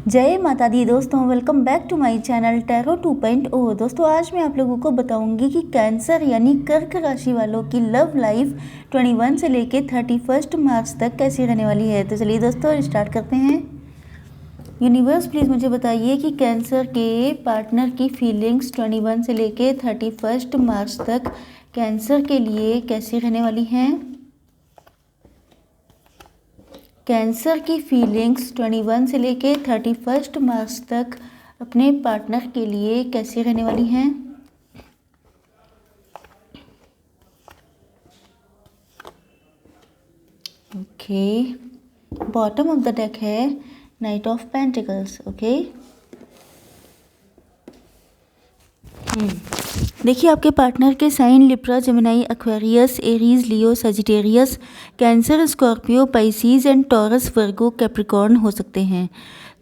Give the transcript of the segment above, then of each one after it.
जय माता दी दोस्तों, welcome back to my channel tarot 2.0। दोस्तों आज मैं आप लोगों को बताऊंगी कि कैंसर यानी कर्क राशि वालों की लव लाइफ 21 से लेके 31 मार्च तक कैसी रहने वाली है। तो चलिए दोस्तों स्टार्ट करते हैं। यूनिवर्स प्लीज़ मुझे बताइए कि कैंसर के पार्टनर की फीलिंग्स 21 से लेके 31 मार्च तक कैंसर के लिए कैसी रहने वाली हैं। कैंसर की फीलिंग्स 21 से लेके 31 मार्च तक अपने पार्टनर के लिए कैसी रहने वाली हैं। Okay, bottom of the deck है नाइट ऑफ पेंटिकल्स। ओके, देखिए आपके पार्टनर के sign Libra, Gemini, Aquarius, Aries, Leo, Sagittarius, Cancer, Scorpio, Pisces and Taurus, Virgo, Capricorn हो सकते हैं।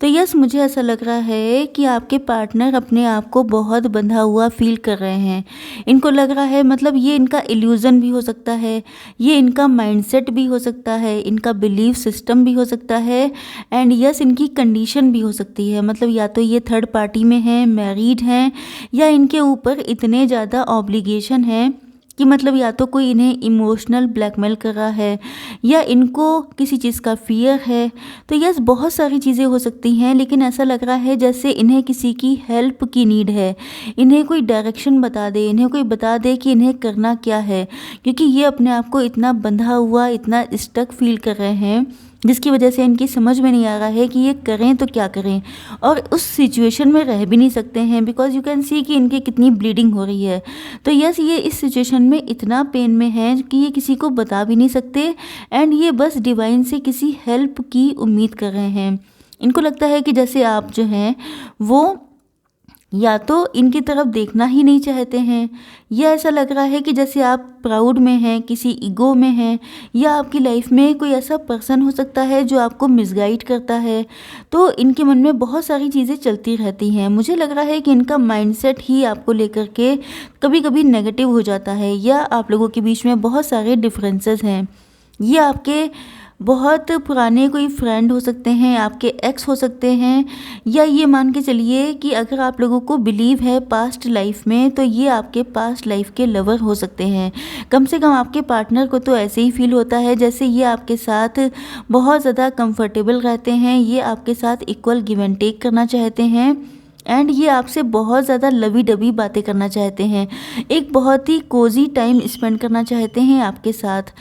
तो यस, मुझे ऐसा लग रहा है कि आपके पार्टनर अपने आप को बहुत बंधा हुआ फील कर रहे हैं। इनको लग रहा है, मतलब ये इनका इल्यूज़न भी हो सकता है, ये इनका माइंडसेट भी हो सकता है, इनका बिलीफ सिस्टम भी हो सकता है एंड यस इनकी कंडीशन भी हो सकती है। मतलब या तो ये थर्ड पार्टी में हैं, मैरिड हैं, या इनके ऊपर इतने ज़्यादा ऑब्लिगेशन है कि मतलब या तो कोई इन्हें इमोशनल ब्लैकमेल कर रहा है या इनको किसी चीज़ का फियर है। तो यस, बहुत सारी चीज़ें हो सकती हैं, लेकिन ऐसा लग रहा है जैसे इन्हें किसी की हेल्प की नीड है। इन्हें कोई डायरेक्शन बता दे, इन्हें कोई बता दे कि इन्हें करना क्या है, क्योंकि ये अपने आप को इतना बंधा हुआ, इतना स्टक फील कर रहे हैं जिसकी वजह से इनकी समझ में नहीं आ रहा है कि ये करें तो क्या करें, और उस सिचुएशन में रह भी नहीं सकते हैं बिकॉज यू कैन सी कि इनकी कितनी ब्लीडिंग हो रही है। तो यस, ये इस सिचुएशन में इतना पेन में है कि ये किसी को बता भी नहीं सकते एंड ये बस डिवाइन से किसी हेल्प की उम्मीद कर रहे हैं। इनको लगता है कि जैसे आप जो हैं वो या तो इनकी तरफ देखना ही नहीं चाहते हैं, या ऐसा लग रहा है कि जैसे आप प्राउड में हैं, किसी ईगो में हैं, या आपकी लाइफ में कोई ऐसा पर्सन हो सकता है जो आपको मिसगाइड करता है। तो इनके मन में बहुत सारी चीज़ें चलती रहती हैं। मुझे लग रहा है कि इनका माइंडसेट ही आपको लेकर के कभी कभी नेगेटिव हो जाता है, या आप लोगों के बीच में बहुत सारे डिफरेंसेस हैं। ये आपके बहुत पुराने कोई फ्रेंड हो सकते हैं, आपके एक्स हो सकते हैं, या ये मान के चलिए कि अगर आप लोगों को बिलीव है पास्ट लाइफ में तो ये आपके पास्ट लाइफ के लवर हो सकते हैं। कम से कम आपके पार्टनर को तो ऐसे ही फील होता है जैसे ये आपके साथ बहुत ज़्यादा कंफर्टेबल रहते हैं, ये आपके साथ इक्वल गिव एंड टेक करना चाहते हैं एंड ये आपसे बहुत ज़्यादा लवी डबी बातें करना चाहते हैं, एक बहुत ही कोजी टाइम स्पेंड करना चाहते हैं आपके साथ।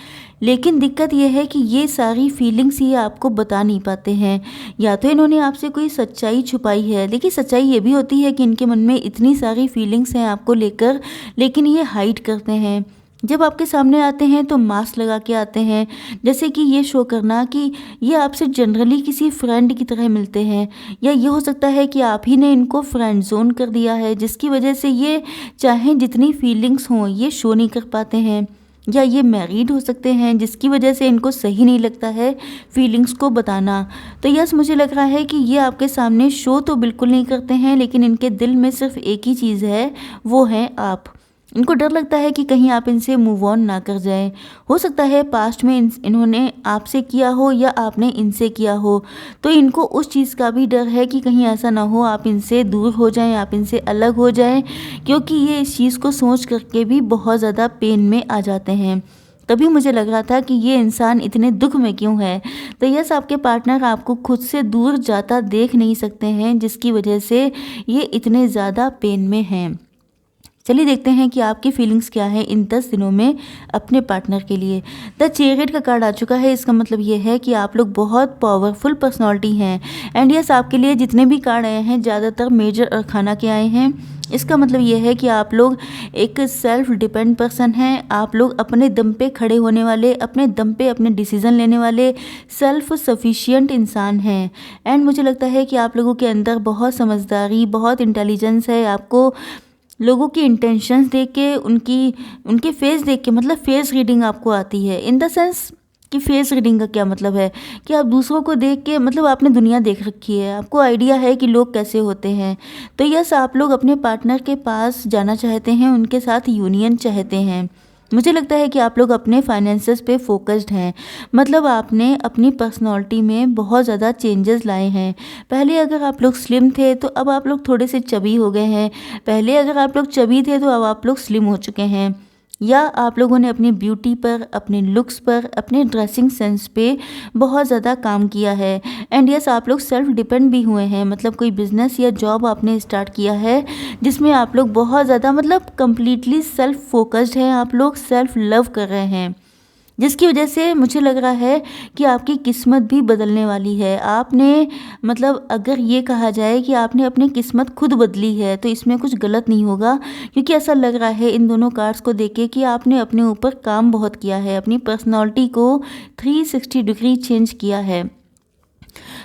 लेकिन दिक्कत यह है कि ये सारी फीलिंग्स ये आपको बता नहीं पाते हैं, या तो इन्होंने आपसे कोई सच्चाई छुपाई है। लेकिन सच्चाई ये भी होती है कि इनके मन में इतनी सारी फीलिंग्स हैं आपको लेकर, लेकिन ये हाइड करते हैं। जब आपके सामने आते हैं तो मास्क लगा के आते हैं, जैसे कि ये शो करना कि ये आपसे जनरली किसी फ्रेंड की तरह मिलते हैं, या ये हो सकता है कि आप ही ने इनको फ्रेंड जोन कर दिया है जिसकी वजह से ये चाहे जितनी फीलिंग्स हों ये शो नहीं कर पाते हैं, या ये मैरिड हो सकते हैं जिसकी वजह से इनको सही नहीं लगता है फीलिंग्स को बताना। तो यस, मुझे लग रहा है कि ये आपके सामने शो तो बिल्कुल नहीं करते हैं, लेकिन इनके दिल में सिर्फ एक ही चीज़ है, वो है आप। इनको डर लगता है कि कहीं आप इनसे मूव ऑन ना कर जाएं। हो सकता है पास्ट में इन्होंने आपसे किया हो या आपने इनसे किया हो, तो इनको उस चीज़ का भी डर है कि कहीं ऐसा ना हो आप इनसे दूर हो जाएं, आप इनसे अलग हो जाएं, क्योंकि ये इस चीज़ को सोच करके भी बहुत ज़्यादा पेन में आ जाते हैं। तभी मुझे लग रहा था कि ये इंसान इतने दुख में क्यों है। तो यस, आपके पार्टनर आपको खुद से दूर जाता देख नहीं सकते हैं, जिसकी वजह से ये इतने ज़्यादा पेन में हैं। चलिए देखते हैं कि आपकी फीलिंग्स क्या है इन 10 दिनों में अपने पार्टनर के लिए। द चेरियट का कार्ड आ चुका है। इसका मतलब ये है कि आप लोग बहुत पावरफुल पर्सनालिटी हैं एंड यस, आपके लिए जितने भी कार्ड आए हैं ज़्यादातर मेजर अरखाना के आए हैं। इसका मतलब ये है कि आप लोग एक सेल्फ डिपेंड पर्सन हैं, आप लोग अपने दम पे खड़े होने वाले, अपने दम पे अपने डिसीज़न लेने वाले सेल्फ सफिशिएंट इंसान हैं। एंड मुझे लगता है कि आप लोगों के अंदर बहुत समझदारी, बहुत इंटेलिजेंस है। आपको लोगों की इंटेंशंस देख के, उनके फेस देख के, मतलब फेस रीडिंग आपको आती है। इन द सेंस कि फेस रीडिंग का क्या मतलब है कि आप दूसरों को देख के, मतलब आपने दुनिया देख रखी है, आपको आइडिया है कि लोग कैसे होते हैं। तो यस, आप लोग अपने पार्टनर के पास जाना चाहते हैं, उनके साथ यूनियन चाहते हैं। मुझे लगता है कि आप लोग अपने फाइनेंसेस पे फोकस्ड हैं, मतलब आपने अपनी पर्सनालिटी में बहुत ज़्यादा चेंजेस लाए हैं। पहले अगर आप लोग स्लिम थे तो अब आप लोग थोड़े से चबी हो गए हैं, पहले अगर आप लोग चबी थे तो अब आप लोग स्लिम हो चुके हैं, या आप लोगों ने अपनी ब्यूटी पर, अपने लुक्स पर, अपने ड्रेसिंग सेंस पे बहुत ज़्यादा काम किया है। एंड यस, आप लोग सेल्फ डिपेंड भी हुए हैं, मतलब कोई बिजनेस या जॉब आपने स्टार्ट किया है जिसमें आप लोग बहुत ज़्यादा मतलब कंप्लीटली सेल्फ फोकस्ड हैं, आप लोग सेल्फ लव कर रहे हैं, जिसकी वजह से मुझे लग रहा है कि आपकी किस्मत भी बदलने वाली है। आपने मतलब अगर ये कहा जाए कि आपने अपनी किस्मत खुद बदली है तो इसमें कुछ गलत नहीं होगा, क्योंकि ऐसा लग रहा है इन दोनों कार्ड्स को देख के कि आपने अपने ऊपर काम बहुत किया है, अपनी पर्सनालिटी को 360 डिग्री चेंज किया है।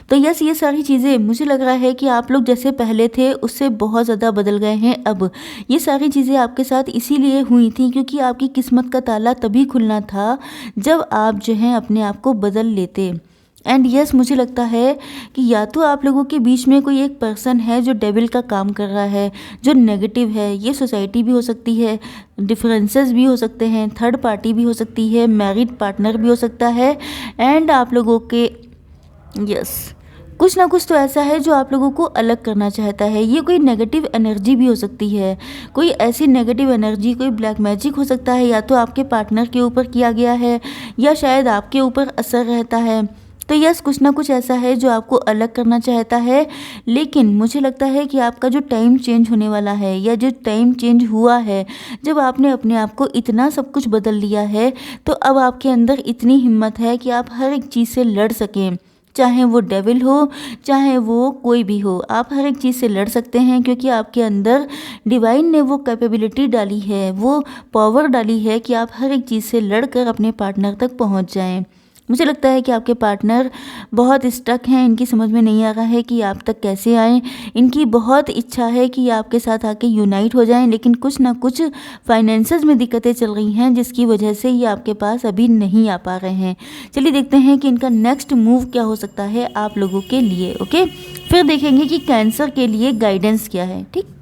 तो यस, ये सारी चीज़ें मुझे लग रहा है कि आप लोग जैसे पहले थे उससे बहुत ज़्यादा बदल गए हैं। अब ये सारी चीज़ें आपके साथ इसीलिए हुई थी क्योंकि आपकी किस्मत का ताला तभी खुलना था जब आप जो हैं अपने आप को बदल लेते। एंड यस, मुझे लगता है कि या तो आप लोगों के बीच में कोई एक पर्सन है जो डेविल का काम कर रहा है, जो नेगेटिव है। ये सोसाइटी भी हो सकती है, डिफरेंसेस भी हो सकते हैं, थर्ड पार्टी भी हो सकती है, मैरिड पार्टनर भी हो सकता है, एंड आप लोगों के यस कुछ ना कुछ तो ऐसा है जो आप लोगों को अलग करना चाहता है। ये कोई नेगेटिव एनर्जी भी हो सकती है, कोई ऐसी नेगेटिव एनर्जी, कोई ब्लैक मैजिक हो सकता है, या तो आपके पार्टनर के ऊपर किया गया है या शायद आपके ऊपर असर रहता है। तो यस, कुछ ना कुछ ऐसा है जो आपको अलग करना चाहता है। लेकिन मुझे लगता है कि आपका जो टाइम चेंज होने वाला है, या जो टाइम चेंज हुआ है जब आपने अपने आप को इतना सब कुछ बदल लिया है, तो अब आपके अंदर इतनी हिम्मत है कि आप हर एक चीज़ से लड़ सकें, चाहे वो डेविल हो, चाहे वो कोई भी हो, आप हर एक चीज़ से लड़ सकते हैं, क्योंकि आपके अंदर डिवाइन ने वो कैपेबिलिटी डाली है, वो पावर डाली है कि आप हर एक चीज़ से लड़कर अपने पार्टनर तक पहुंच जाएं। मुझे लगता है कि आपके पार्टनर बहुत स्टक हैं, इनकी समझ में नहीं आ रहा है कि आप तक कैसे आएँ। इनकी बहुत इच्छा है कि आपके साथ आके यूनाइट हो जाएं, लेकिन कुछ ना कुछ फाइनेंसेस में दिक्कतें चल रही हैं जिसकी वजह से ये आपके पास अभी नहीं आ पा रहे हैं। चलिए देखते हैं कि इनका नेक्स्ट मूव क्या हो सकता है आप लोगों के लिए। ओके, फिर देखेंगे कि कैंसर के लिए गाइडेंस क्या है। ठीक,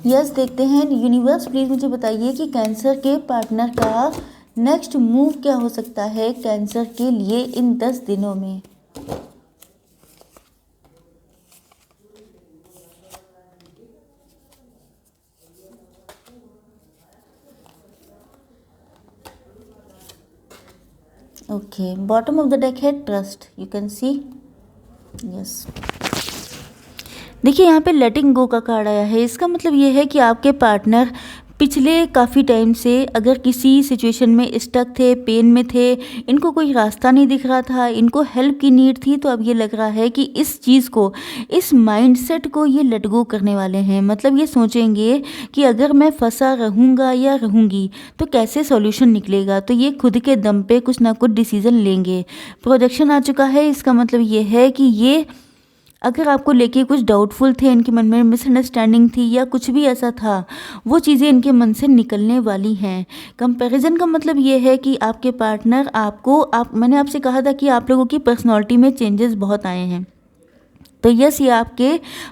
यस, देखते हैं। यूनिवर्स प्लीज़ मुझे बताइए कि कैंसर के पार्टनर का नेक्स्ट मूव क्या हो सकता है कैंसर के लिए इन 10 दिनों में। Okay, bottom of the deck है trust, you can see. Yes, देखिए यहाँ पे लेटिंग गो का कार्ड आया है। इसका मतलब ये है कि आपके पार्टनर पिछले काफ़ी टाइम से अगर किसी सिचुएशन में स्टक थे, पेन में थे, इनको कोई रास्ता नहीं दिख रहा था, इनको हेल्प की नीड थी, तो अब ये लग रहा है कि इस चीज़ को, इस माइंडसेट को ये लेट गो करने वाले हैं। मतलब ये सोचेंगे कि अगर मैं फंसा रहूँगा या रहूँगी तो कैसे सॉल्यूशन निकलेगा, तो ये खुद के दम पे कुछ ना कुछ डिसीज़न लेंगे। प्रोजेक्शन आ चुका है, इसका मतलब ये है कि ये अगर आपको लेके कुछ डाउटफुल थे, इनके मन में मिसअंडरस्टैंडिंग थी या कुछ भी ऐसा था, वो चीज़ें इनके मन से निकलने वाली हैं। कंपैरिजन का मतलब ये है कि आपके पार्टनर आपको, मैंने आपसे कहा था कि आप लोगों की पर्सनालिटी में चेंजेस बहुत आए हैं। तो यस, ये आपके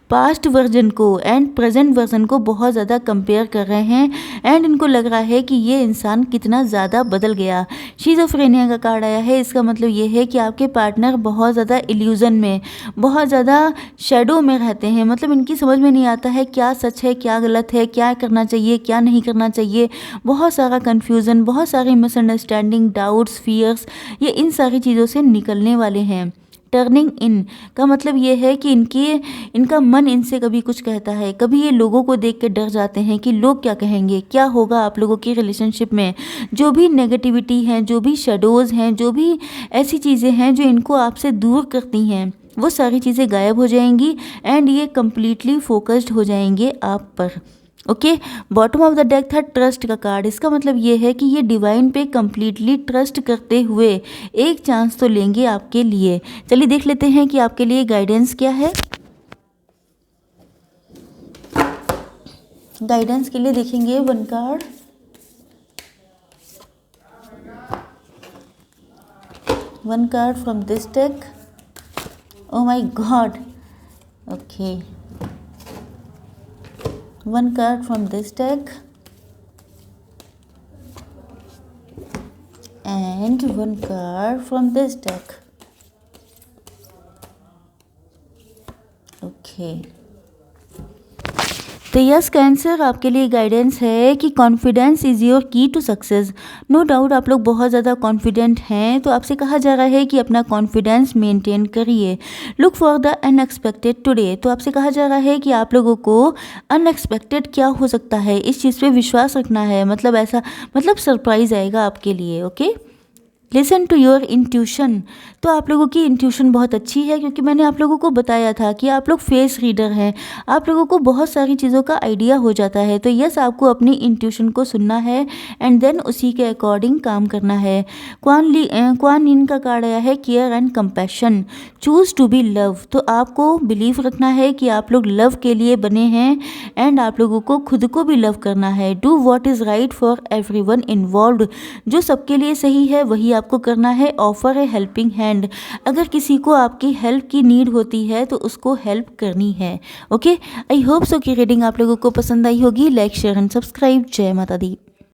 पास्ट वर्जन को एंड प्रेजेंट वर्जन को बहुत ज़्यादा कंपेयर कर रहे हैं, एंड इनको लग रहा है कि ये इंसान कितना ज़्यादा बदल गया। शिज़ोफ्रेनिया का कार्ड आया है। इसका मतलब ये है कि आपके पार्टनर बहुत ज़्यादा इल्यूज़न में, बहुत ज़्यादा शेडो में रहते हैं। मतलब इनकी समझ में नहीं आता है क्या सच है, क्या गलत है, क्या करना चाहिए, क्या नहीं करना चाहिए। बहुत सारा कन्फ्यूज़न, बहुत सारी मिसअंडरस्टैंडिंग, डाउट्स, फियर्स, ये इन सारी चीज़ों से निकलने वाले हैं। टर्निंग इन का मतलब ये है कि इनका मन इनसे कभी कुछ कहता है, कभी ये लोगों को देख के डर जाते हैं कि लोग क्या कहेंगे, क्या होगा आप लोगों की रिलेशनशिप में। जो भी नेगेटिविटी हैं, जो भी शेडोज़ हैं, जो भी ऐसी चीज़ें हैं जो इनको आपसे दूर करती हैं, वो सारी चीज़ें गायब हो जाएंगी, एंड ये कम्प्लीटली फोकस्ड हो जाएंगे आप पर। Okay, bottom of the deck था ट्रस्ट का कार्ड। इसका मतलब ये है कि ये डिवाइन पे कम्प्लीटली ट्रस्ट करते हुए एक चांस तो लेंगे आपके लिए। चलिए देख लेते हैं कि आपके लिए गाइडेंस क्या है। गाइडेंस के लिए देखेंगे 1 card, 1 card from this deck. Oh my God, okay, one card from this deck and one card from this deck. Okay. तो यस कैंसर, आपके लिए गाइडेंस है कि कॉन्फिडेंस इज़ योर की टू सक्सेस। नो डाउट आप लोग बहुत ज़्यादा कॉन्फिडेंट हैं, तो आपसे कहा जा रहा है कि अपना कॉन्फिडेंस मेंटेन करिए। Look for the unexpected today, तो आपसे कहा जा रहा है कि आप लोगों को अनएक्सपेक्टेड क्या हो सकता है इस चीज़ पे विश्वास रखना है। मतलब ऐसा, मतलब सरप्राइज़ आएगा आपके लिए। Okay, listen to your intuition, तो आप लोगों की इंट्यूशन बहुत अच्छी है, क्योंकि मैंने आप लोगों को बताया था कि आप लोग फेस रीडर हैं, आप लोगों को बहुत सारी चीज़ों का आइडिया हो जाता है। तो यस, आपको अपनी इंट्यूशन को सुनना है एंड देन उसी के अकॉर्डिंग काम करना है। क्वान इन का कार्ड आया है care and compassion, choose to be love, तो आपको बिलीव रखना है कि आप लोग लव के लिए बने हैं एंड आप लोगों को खुद को भी लव करना है। Do what is right for every one involve, जो सबके लिए सही है वही आपको करना है। ऑफर ए हेल्पिंग हैंड, अगर किसी को आपकी हेल्प की नीड होती है तो उसको हेल्प करनी है। ओके, आई होप सो कि रीडिंग आप लोगों को पसंद आई होगी। Like, share and subscribe. जय माता दी।